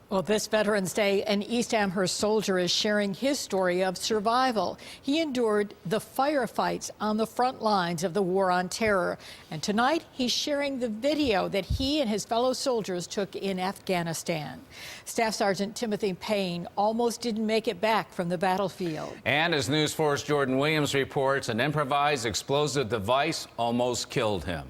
Well, this Veterans Day, an East Amherst soldier is sharing his story of survival. He endured the firefights on the front lines of the war on terror. And tonight, he's sharing the video that he and his fellow soldiers took in Afghanistan. Staff Sergeant Timothy Payne almost didn't make it back from the battlefield. And as News 4's Jordan Williams reports, an improvised explosive device almost killed him.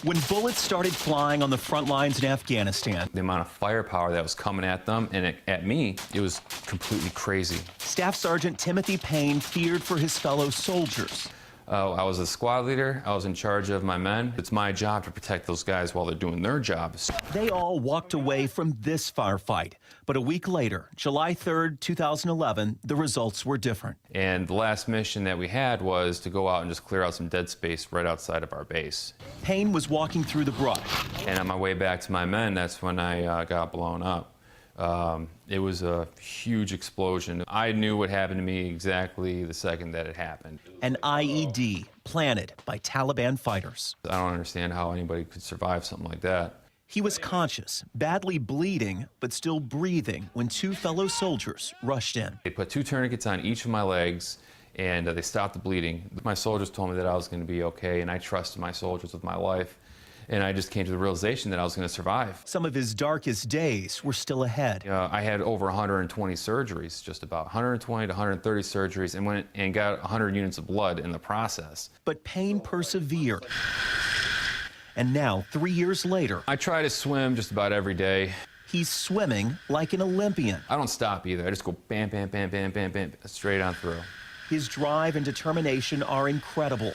When bullets started flying on the front lines in Afghanistan, the amount of firepower that was coming at them and at me, it was completely crazy. Staff Sergeant Timothy Payne feared for his fellow soldiers. I was a squad leader. I was in charge of my men. It's my job to protect those guys while they're doing their jobs. They all walked away from this firefight. But a week later, July 3rd, 2011, the results were different. And the last mission that we had was to go out and just clear out some dead space right outside of our base. Payne was walking through the brush. And on my way back to my men, that's when I got blown up. It was a huge explosion. I knew what happened to me exactly the second that it happened. An IED planted by Taliban fighters. I don't understand how anybody could survive something like that. He was conscious, badly bleeding, but still breathing when two fellow soldiers rushed in. They put 2 tourniquets on each of my legs, and they stopped the bleeding. My soldiers told me that I was going to be okay, and I trusted my soldiers with my life. And I just came to the realization that I was going to survive. Some of his darkest days were still ahead. I had over 120 surgeries, just about 120 to 130 surgeries, and went and got 100 units of blood in the process. But Payne persevered. And now, 3 years later, I try to swim just about every day. He's swimming like an Olympian. I don't stop either. I just go bam, bam, bam, bam, bam, bam, straight on through. His drive and determination are incredible.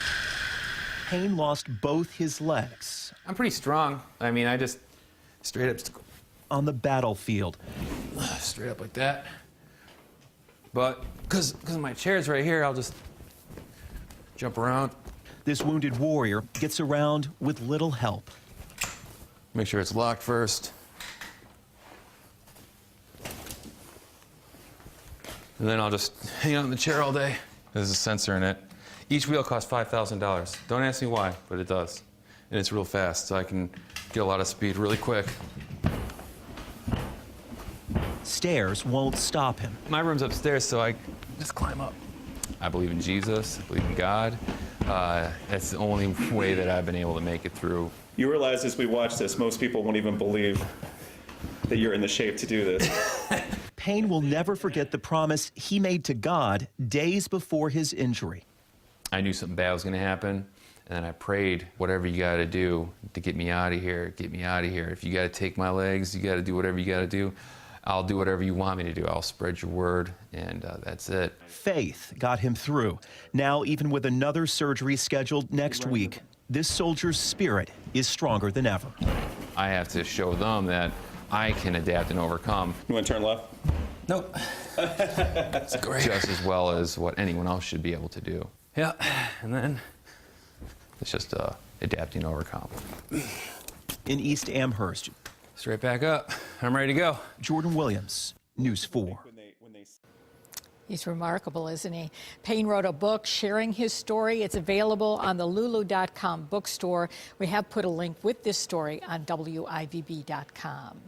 Payne lost both his legs. I'm pretty strong. I mean, I just straight up just go on the battlefield. Straight up like that. But because my chair's right here, I'll just jump around. This wounded warrior gets around with little help. Make sure it's locked first. And then I'll just hang out in the chair all day. There's a sensor in it. Each wheel costs $5,000. Don't ask me why, but it does. And it's real fast, so I can get a lot of speed really quick. Stairs won't stop him. My room's upstairs, so I just climb up. I believe in Jesus, I believe in God. That's the only way that I've been able to make it through. You realize as we watch this, most people won't even believe that you're in the shape to do this. Payne will never forget the promise he made to God days before his injury. I knew something bad was going to happen, and then I prayed, whatever you got to do to get me out of here, get me out of here. If you got to take my legs, you got to do whatever you got to do. I'll do whatever you want me to do. I'll spread your word, and that's it. Faith got him through. Now, even with another surgery scheduled next week, this soldier's spirit is stronger than ever. I have to show them that I can adapt and overcome. You want to turn left? Nope. It's great. Just as well as what anyone else should be able to do. Yeah, and then it's just adapting and overcome. In East Amherst. Straight back up. I'm ready to go. Jordan Williams, News 4. He's remarkable, isn't he? Payne wrote a book sharing his story. It's available on the lulu.com bookstore. We have put a link with this story on WIVB.com.